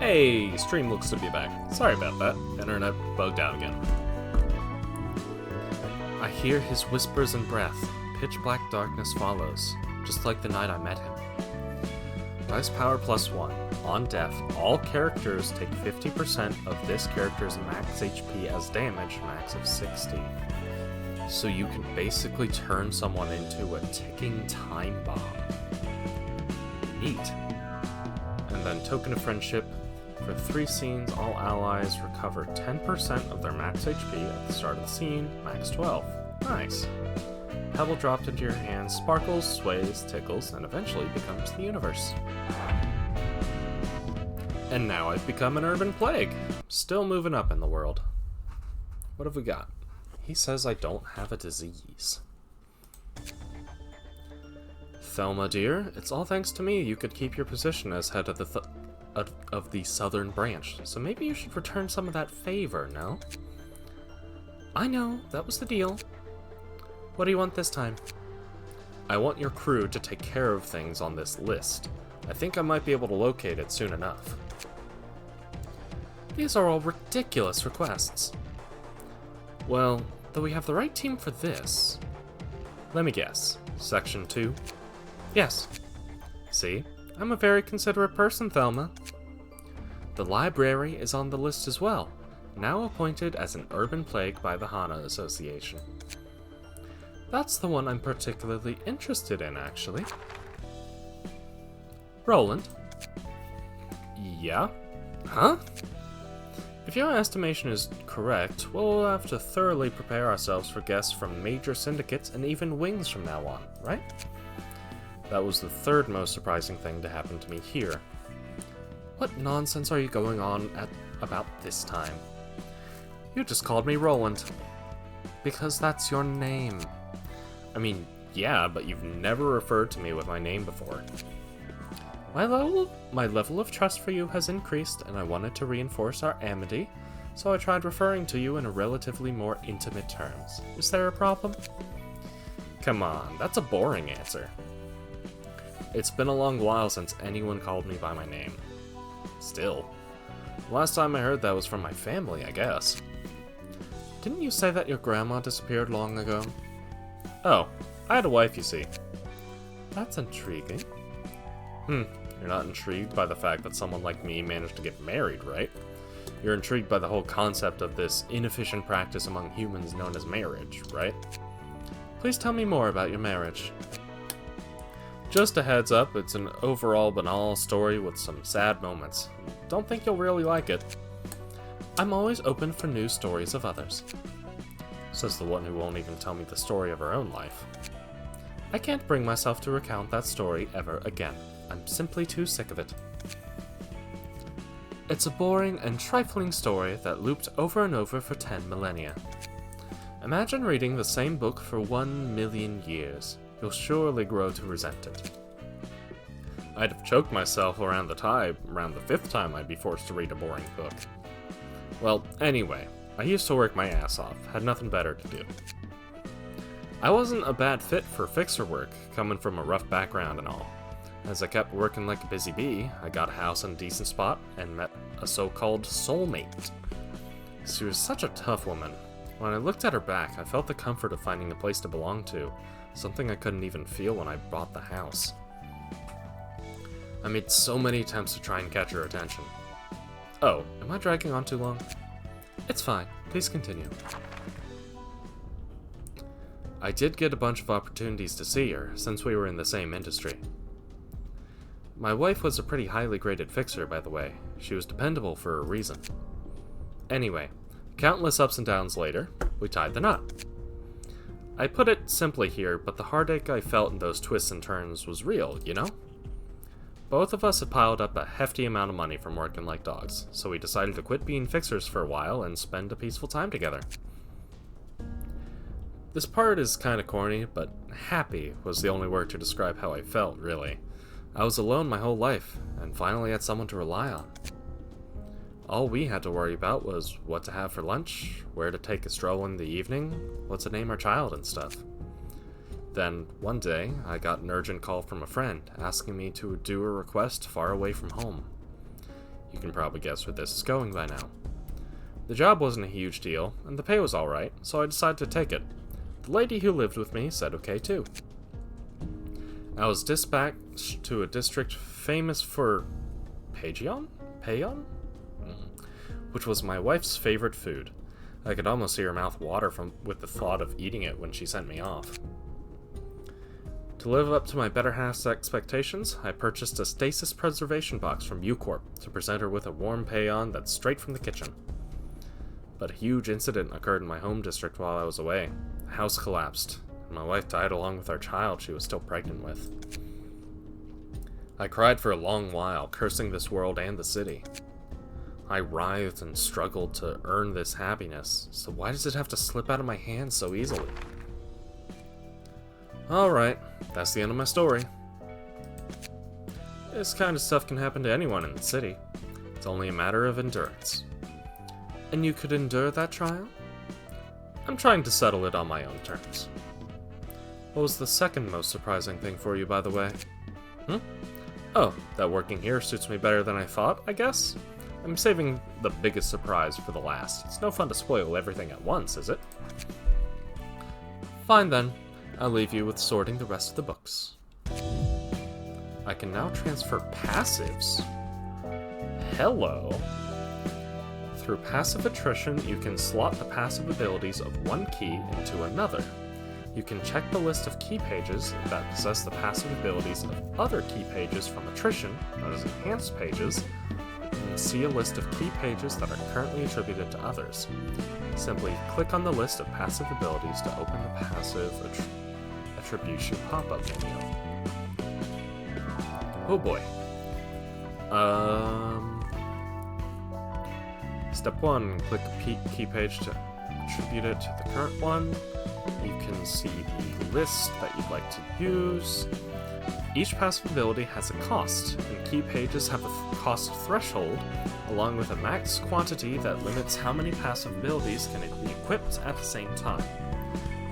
Hey, stream looks to be back. Sorry about that. Internet bugged out again. I hear his whispers and breath. Pitch black darkness follows, just like the night I met him. Dice power +1. On death, all characters take 50% of this character's max HP as damage, max of 60. So you can basically turn someone into a ticking time bomb. Neat. And then Token of Friendship. For 3 scenes, all allies recover 10% of their max HP at the start of the scene, max 12. Nice. Pebble dropped into your hand sparkles, sways, tickles, and eventually becomes the universe. And now I've become an urban plague. Still moving up in the world. What have we got? He says I don't have a disease. Thelma, dear, it's all thanks to me you could keep your position as head of the southern branch, so maybe you should return some of that favor, no? I know, that was the deal. What do you want this time? I want your crew to take care of things on this list. I think I might be able to locate it soon enough. These are all ridiculous requests. Well, though we have the right team for this. Let me guess. Section 2? Yes. See? I'm a very considerate person, Thelma. The library is on the list as well, now appointed as an urban plague by the Hana Association. That's the one I'm particularly interested in, actually. Roland? Yeah? Huh? If your estimation is correct, we'll have to thoroughly prepare ourselves for guests from major syndicates and even wings from now on, right? That was the third most surprising thing to happen to me here. What nonsense are you going on at about this time? You just called me Roland. Because that's your name. I mean, yeah, but you've never referred to me with my name before. My level of trust for you has increased, and I wanted to reinforce our amity, so I tried referring to you in a relatively more intimate terms. Is there a problem? Come on, that's a boring answer. It's been a long while since anyone called me by my name. Still. Last time I heard that was from my family, I guess. Didn't you say that your grandma disappeared long ago? Oh, I had a wife, you see. That's intriguing. You're not intrigued by the fact that someone like me managed to get married, right? You're intrigued by the whole concept of this inefficient practice among humans known as marriage, right? Please tell me more about your marriage. Just a heads up, it's an overall banal story with some sad moments. Don't think you'll really like it. I'm always open for new stories of others. Says the one who won't even tell me the story of her own life. I can't bring myself to recount that story ever again. I'm simply too sick of it. It's a boring and trifling story that looped over and over for 10 millennia. Imagine reading the same book for 1 million years. You'll surely grow to resent it. I'd have choked myself around the 5th time I'd be forced to read a boring book. Well, anyway, I used to work my ass off, had nothing better to do. I wasn't a bad fit for fixer work, coming from a rough background and all. As I kept working like a busy bee, I got a house in a decent spot and met a so-called soulmate. She was such a tough woman. When I looked at her back, I felt the comfort of finding a place to belong to, something I couldn't even feel when I bought the house. I made so many attempts to try and catch her attention. Oh, am I dragging on too long? It's fine, please continue. I did get a bunch of opportunities to see her, since we were in the same industry. My wife was a pretty highly graded fixer, by the way. She was dependable for a reason. Anyway, countless ups and downs later, we tied the knot. I put it simply here, but the heartache I felt in those twists and turns was real, you know? Both of us had piled up a hefty amount of money from working like dogs, so we decided to quit being fixers for a while and spend a peaceful time together. This part is kinda corny, but happy was the only word to describe how I felt, really. I was alone my whole life, and finally had someone to rely on. All we had to worry about was what to have for lunch, where to take a stroll in the evening, what to name our child and stuff. Then, one day, I got an urgent call from a friend asking me to do a request far away from home. You can probably guess where this is going by now. The job wasn't a huge deal, and the pay was alright, so I decided to take it. The lady who lived with me said okay too. I was dispatched to a district famous for Paeon? Which was my wife's favorite food. I could almost see her mouth water with the thought of eating it when she sent me off. To live up to my better half's expectations, I purchased a stasis preservation box from U-Corp to present her with a warm Paeon that's straight from the kitchen. But a huge incident occurred in my home district while I was away. The house collapsed, and my wife died along with our child she was still pregnant with. I cried for a long while, cursing this world and the city. I writhed and struggled to earn this happiness, so why does it have to slip out of my hands so easily? Alright, that's the end of my story. This kind of stuff can happen to anyone in the city. It's only a matter of endurance. And you could endure that trial? I'm trying to settle it on my own terms. What was the second most surprising thing for you, by the way? Oh, that working here suits me better than I thought, I guess? I'm saving the biggest surprise for the last. It's no fun to spoil everything at once, is it? Fine then. I'll leave you with sorting the rest of the books. I can now transfer passives. Hello. Through passive attrition, you can slot the passive abilities of one key into another. You can check the list of key pages that possess the passive abilities of other key pages from attrition, known as enhanced pages, and see a list of key pages that are currently attributed to others. Simply click on the list of passive abilities to open the passive attribution pop-up menu. Oh boy. Step 1, click a key page to attribute it to the current one. You can see the list that you'd like to use. Each passive ability has a cost, and key pages have a cost threshold, along with a max quantity that limits how many passive abilities can be equipped at the same time.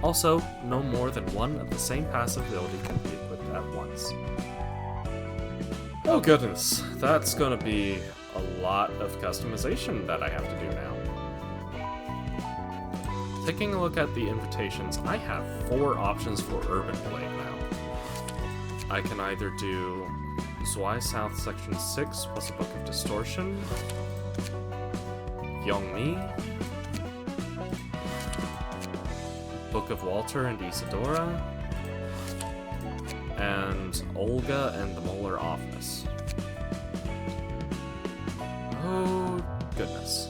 Also, no more than one of the same passive ability can be equipped at once. Oh goodness, that's gonna be a lot of customization that I have to do now. Taking a look at the invitations, I have 4 options for Urban Blade now. I can either do Zwei South Section 6 plus a Book of Distortion, Youngmi, Book of Walter and Isadora, and Olga and the Molar Office. Oh, goodness.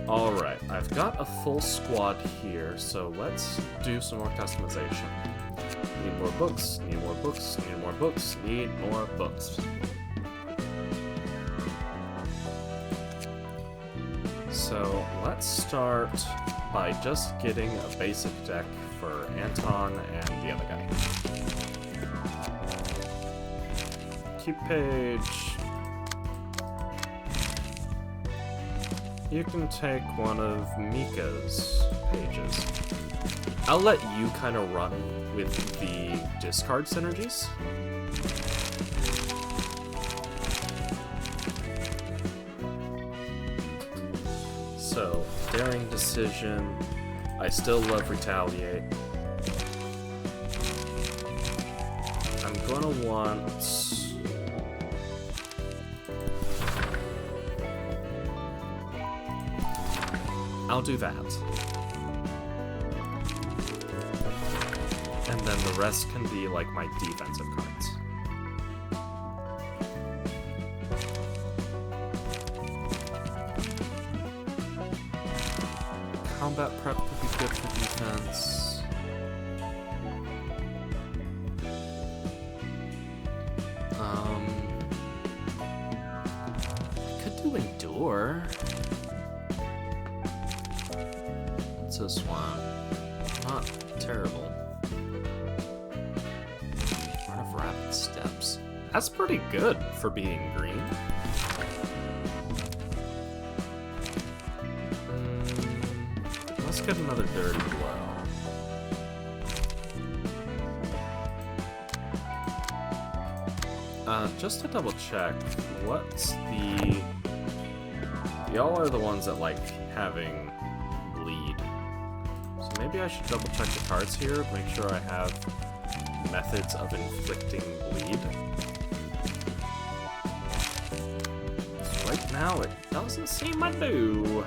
Alright, I've got a full squad here, so let's do some more customization. Need more books, need more books, need more books, need more books. So let's start by just getting a basic deck for Anton and the other guy. Keep page. You can take one of Mika's pages. I'll let you kind of run with the discard synergies. So, Daring Decision. I still love Retaliate. I'm gonna want... I'll do that. And then the rest can be like my defensive cards. Combat prep could be good for defense. I could do Endure. What's this one? Not terrible. Art of Rapid Steps. That's pretty good for being green. Let's get another Dirty Blow. Just to double check, what's the... Y'all are the ones that like having bleed. So maybe I should double check the cards here, make sure I have methods of inflicting bleed. So right now, it doesn't seem I do.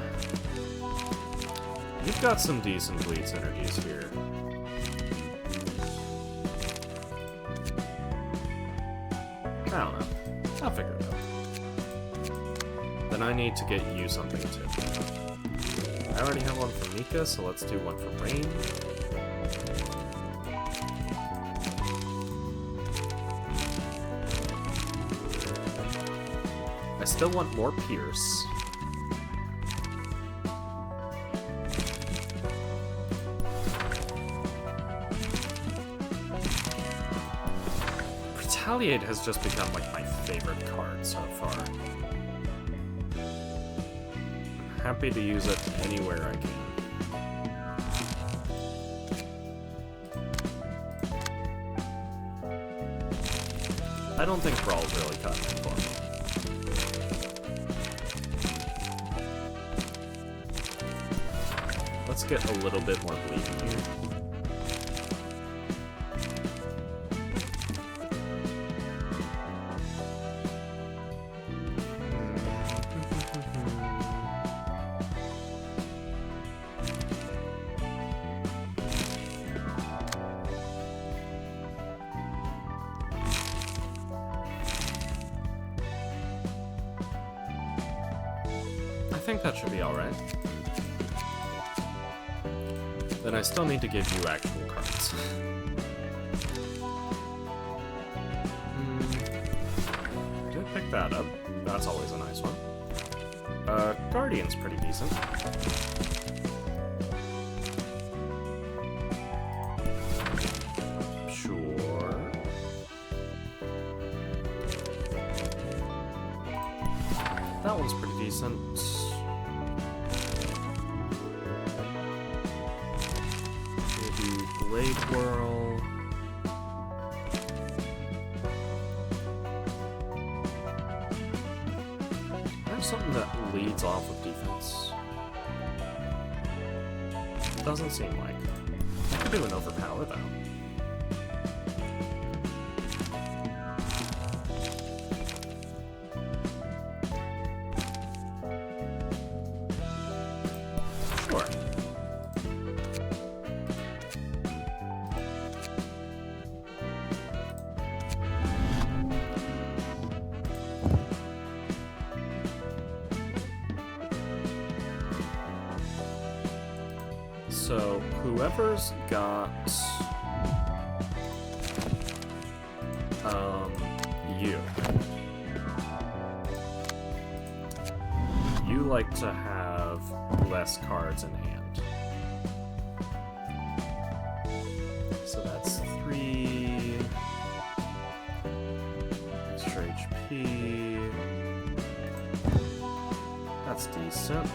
You've got some decent bleed synergies here. I don't know. I'll figure it out. Then I need to get you something too. I already have one for Mika, so let's do one for Rain. I still want more Pierce. Retaliate has just become like my favorite card so far. I'm happy to use it anywhere I can. I don't think Brawl's really cut it for me. Let's get a little bit more bleeding here. I think that should be alright. Then I still need to give you actual cards. Did I pick that up? That's always a nice one. Guardian's pretty decent. Sure. That one's pretty decent. Blade Whirl. I have something that leads off of defense. Doesn't seem like. I could do an overpower though. Sure. So, whoever's got, you like to have less cards in hand. So that's 3 extra HP. That's decent.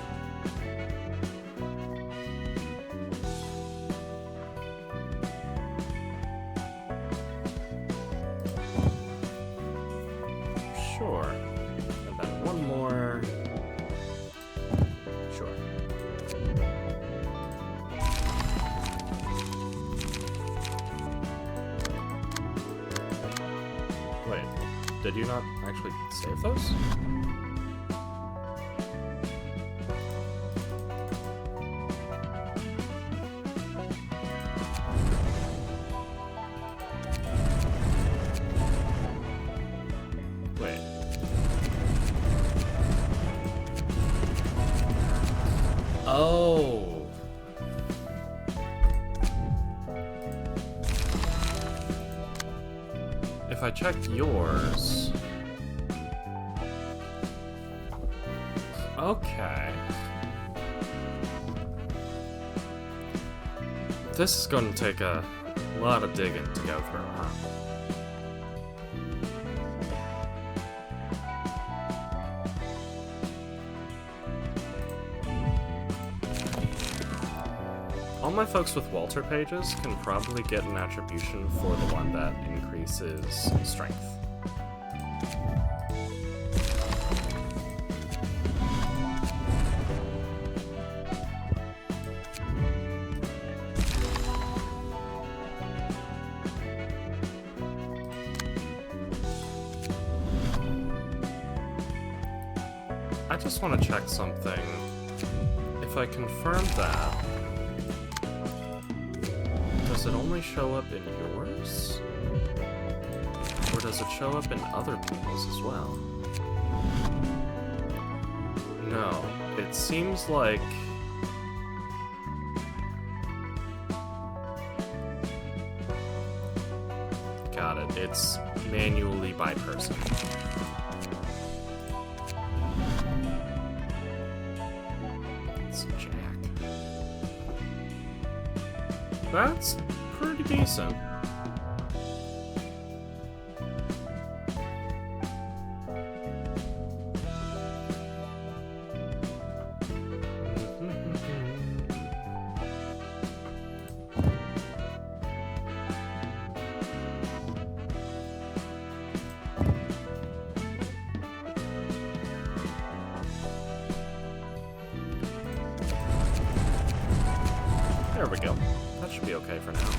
Sure. And then one more. Sure. Wait, did you not actually save those? Wait. Oh. If I check yours... Okay. This is going to take a lot of digging to go through, huh? All my folks with Walter pages can probably get an attribution for the one that increases strength. I just want to check something. If I confirm that, does it only show up in yours? Or does it show up in other people's as well? No, it seems like... Got it, it's manually by person. It's Jack. That's pretty decent. There we go. That should be okay for now.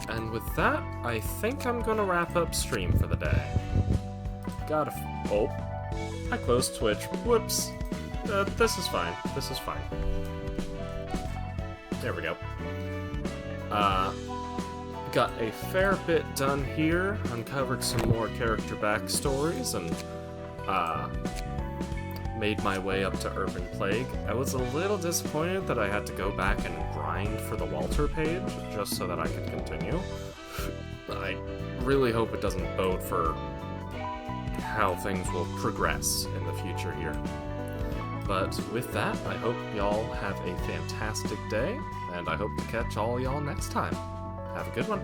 And with that, I think I'm gonna wrap up stream for the day. Oh, I closed Twitch. Whoops. This is fine. This is fine. There we go. Got a fair bit done here. Uncovered some more character backstories and, made my way up to Urban Plague. I was a little disappointed that I had to go back and grind for the Walter page, just so that I could continue. I really hope it doesn't bode for how things will progress in the future here. But with that, I hope y'all have a fantastic day, and I hope to catch all y'all next time. Have a good one.